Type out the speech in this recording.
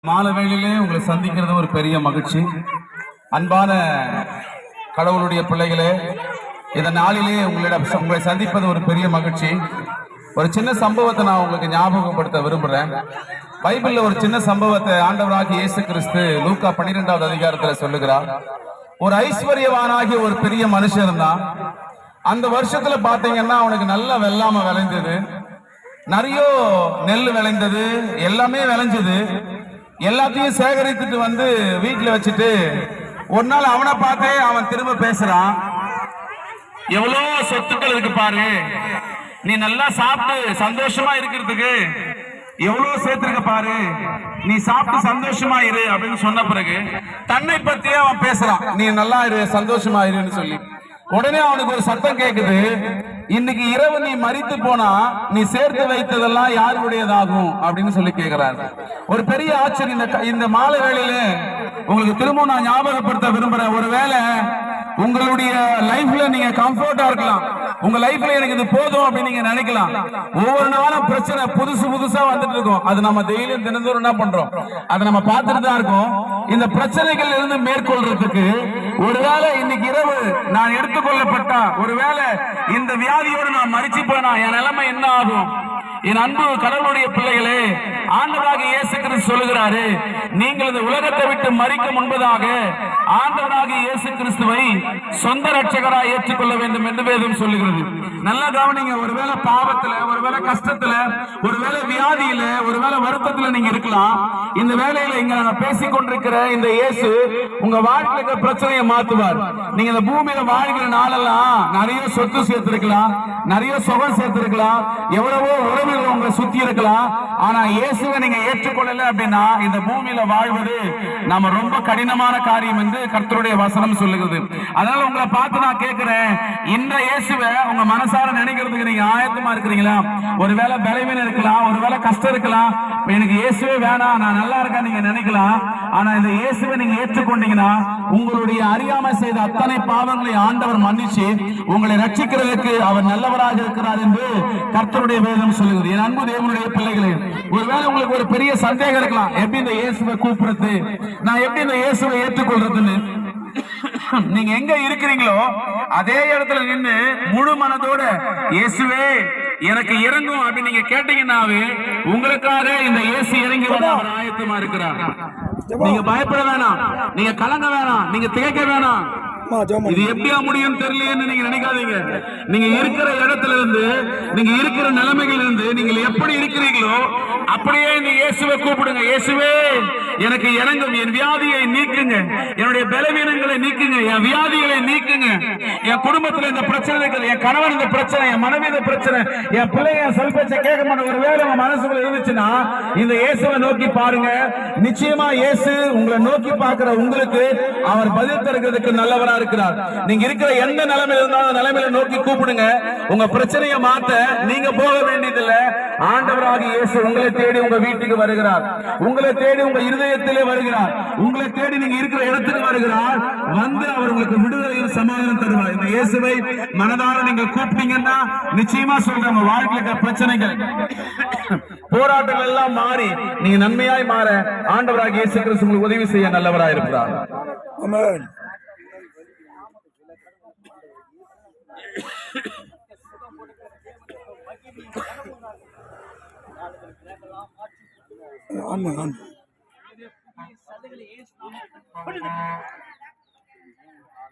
மாலை வேளையிலே உங்களை சந்திக்கிறது ஒரு பெரிய மகிழ்ச்சி. அன்பான கடவுளுடைய பிள்ளைகளே, இந்த நாளிலே உங்களை சந்திப்பது ஒரு பெரிய மகிழ்ச்சி. ஒரு சின்ன சம்பவத்தை நான் உங்களுக்கு ஞாபகப்படுத்த விரும்புறேன். பைபிள்ல ஒரு சின்ன சம்பவத்தை ஆண்டவராகிய இயேசு கிறிஸ்து லூக்கா 12வது அதிகாரத்துல சொல்லுகிறார். ஒரு ஐஸ்வர்யவானாகிய ஒரு பெரிய மனுஷன் இருந்தான். அந்த வருஷத்துல பாத்தீங்கன்னா அவனுக்கு நல்ல வெள்ளாமை விளைந்தது, நிறைய நெல் விளைந்தது, எல்லாமே விளைஞ்சது. எல்லாத்தையும் சேகரித்துட்டு வந்து வீட்டுல வச்சுட்டு ஒரு நாள் அவனை பார்த்தே அவன் திரும்ப பேசுறான். எவ்வளவு சொத்துக்கள் இருக்கு பாரு, நீ நல்லா சாப்பிட்டு சந்தோஷமா இருக்கிறதுக்கு எவ்வளவு சேர்த்திருக்க பாரு, நீ சாப்பிட்டு சந்தோஷமா இரு அப்படின்னு சொன்ன பிறகு தன்னை பத்தியே அவன் பேசுறான். நீ நல்லா இரு, சந்தோஷமா இருன்னு சொல்லி. உடனே அவனுக்கு ஒரு சத்தம் கேக்குது, இன்னைக்கு இரவு நீ மரித்து போனா நீ சேர்த்து வைத்ததெல்லாம் யாருடையதாகும் அப்படின்னு சொல்லி கேட்கிறார். ஒரு பெரிய ஆச்சரியம். இந்த மாலை வேளையில உங்களுக்கு திரும்ப நான் ஞாபகப்படுத்த விரும்புறேன். ஒருவேளை உங்களுடைய லைஃப்ல நீங்க கம்ஃபர்ட்டா இருக்கலாம், உங்க லைஃப்ல எனக்கு இது போதும் அப்படின்னு நீங்க நினைக்கலாம். ஒவ்வொரு நாளும் பிரச்சனை புதுசா வந்துட்டு இருக்கும். அது நம்ம டெய்லியும் தினந்தோறும் என்ன பண்றோம், அதை நம்ம பார்த்துட்டு தான் இருக்கோம். இந்த பிரச்சனைகள் இருந்து மேற்கொள்றதுக்கு ஒருவேளை இன்னைக்கு இரவு நான் எடுத்துக்கொள்ளப்பட்டா, ஒருவேளை இந்த வியாதியோடு நான் மரிச்சு போனா என் நிலைமை என்ன ஆகும்? என் அன்பு கடவுளுடைய பிள்ளைகளே, ஆண்டவராகிய இயேசு கிறிஸ்து சொல்லுகிறாரு, நீங்கள் இந்த உலகத்தை விட்டு மரிக்க முன்பதாக ஆண்டவராகிய இயேசு கிறிஸ்துவை சொந்த ரட்சகராய் ஏற்றுக்கொள்ள வேண்டும் என்று வேதம் சொல்லுகிறது. நல்லா கவனிங்க. ஒருவேளை பாவத்துல, ஒருவேளை கஷ்டத்துல, ஒருவேளை வியாதியில, ஒருவேளை வருத்தத்துல நீங்க இருக்கலாம். இந்த வேளையில இங்க நாங்க பேசிக் கொண்டிருக்கிற இந்த இயேசு உங்க வாழ்க்கையில பிரச்சனையை மாத்துவார். நீங்க இந்த பூமியில வாழ்கிற நாளெல்லாம் நிறைய சொத்து சேர்த்திருக்கலாம், நிறைய சுகம் சேர்த்திருக்கலாம், எவ்வளவோ உறவுகள் உங்களை சுத்தி இருக்கலாம். ஆனா இயேசுவை நீங்க ஏற்றுக்கொள்ளல அப்படின்னா இந்த பூமியில வாழ்வது நம்ம ரொம்ப கடினமான காரியம் என்று கர்த்தருடைய வசனம் சொல்லுகிறது. அதனால உங்களை பார்த்து நான் கேட்கிறேன், இந்த இயேசுவை உங்க மனசார நினைக்கிறதுக்கு நீங்க ஆயத்தமா இருக்கிறீங்களா? ஒருவேளை பலவீனம் இருக்கலாம், ஒருவேளை கஷ்டம் இருக்கலாம், எனக்கு இயேசுவே வேணாம், நான் நல்லா இருக்கேன் நீங்க நினைக்கலாம். ஆனா இந்த இயேசுவை நீங்க ஏற்றுக்கொண்டீங்கன்னா உங்களுடைய அறியாமை செய்த அத்தனை பாவங்களை ஆண்டவர் மன்னிச்சு உங்களை ரட்சிக்கிறதுக்கு அவர் நல்லவராக இருக்கிறார் என்று கர்த்தருடைய வேதம் சொல்லுகிறது. என் அன்பு தேவனுடைய பிள்ளைகளே, ஒருவேளை உங்களுக்கு ஒரு பெரிய சந்தேகம் இருக்கலாம், எப்படி இந்த இயேசுவை கூப்பிடுறது, நான் எப்படி இந்த இயேசுவை ஏற்றுக்கொள்றதுன்னு. நீங்க எங்க இருக்கிறீங்களோ அதே இடத்துல நின்று முழு மனதோட இயேசுவே எனக்கு இறங்கும் அப்படின்னு நீங்க கேட்டீங்கன்னாவே உங்களுக்காக இந்த இயேசு இறங்கி வர அவர் ஆயத்தமா இருக்கிறார். நீங்க பயப்பட வேணாம், நீங்க கலங்க வேணாம், நீங்க திகைக்க வேணாம். இது எப்படியா முடியும் தெரியலையேன்னு நீங்க நினைக்காதீங்க. நீங்க இருக்கிற இடத்துல இருந்து, நீங்க இருக்கிற நிலைமைகள் இருந்து நீங்கள் எப்படி இருக்கிறீங்களோ அப்படியே இந்த இயேசுவை கூப்பிடுங்க. இயேசுவே எனக்கு இறங்கும், என் வியாதியை நீக்குங்க, என்னுடைய பலவீனங்களை நீக்குங்க, என் வியாதிகளை நீக்குங்க, என் குடும்பத்துல இந்த பிரச்சனைகள், என் கணவன் இந்த பிரச்சனை, என் மனைவி இந்த பிரச்சனை, என் பிள்ளைய சொல்பேச்ச கேட்க மாட்டேன், ஒரு வேலை உங்க மனசுக்குள்ள இருந்துச்சுன்னா இந்த இயேசுவை நோக்கி பாருங்க. நிச்சயமா இயேசு உங்களை நோக்கி பார்க்கிற உங்களுக்கு அவர் பதில் தருகிறதுக்கு நல்லவரா இருக்கிறார். நீங்க இருக்கிற எந்த நிலைமையில இருந்தாலும் நிலைமையில நோக்கி கூப்பிடுங்க. உங்க பிரச்சனையை மாத்த நீங்க போக வேண்டியதில்லை. ஆண்டவராகிய இயேசு உங்களை தேடி உங்க வீட்டுக்கு வருகிறார், உங்களை தேடி உங்க இருதயத்திலே வருகிறார், உங்களை தேடி நீங்க இருக்கிற இடத்துக்கு வருகிறார். வந்து அவர் உங்களுக்கு விடுதலையும் சமாதானம் தருவார். இந்த இயேசுவை மனதார நீங்க கூப்பிட்டீங்கன்னா நிச்சயமா சொல்ற உங்க வாழ்க்கையில பிரச்சனைகள், போராட்டங்கள் எல்லாம் மாறி நீங்க நன்மையாய் மாற ஆண்டவராகிய இயேசு கிறிஸ்து உங்களுக்கு உதவி செய்ய நல்லவராய் இருக்கிறார். ஆமென். ஆமா.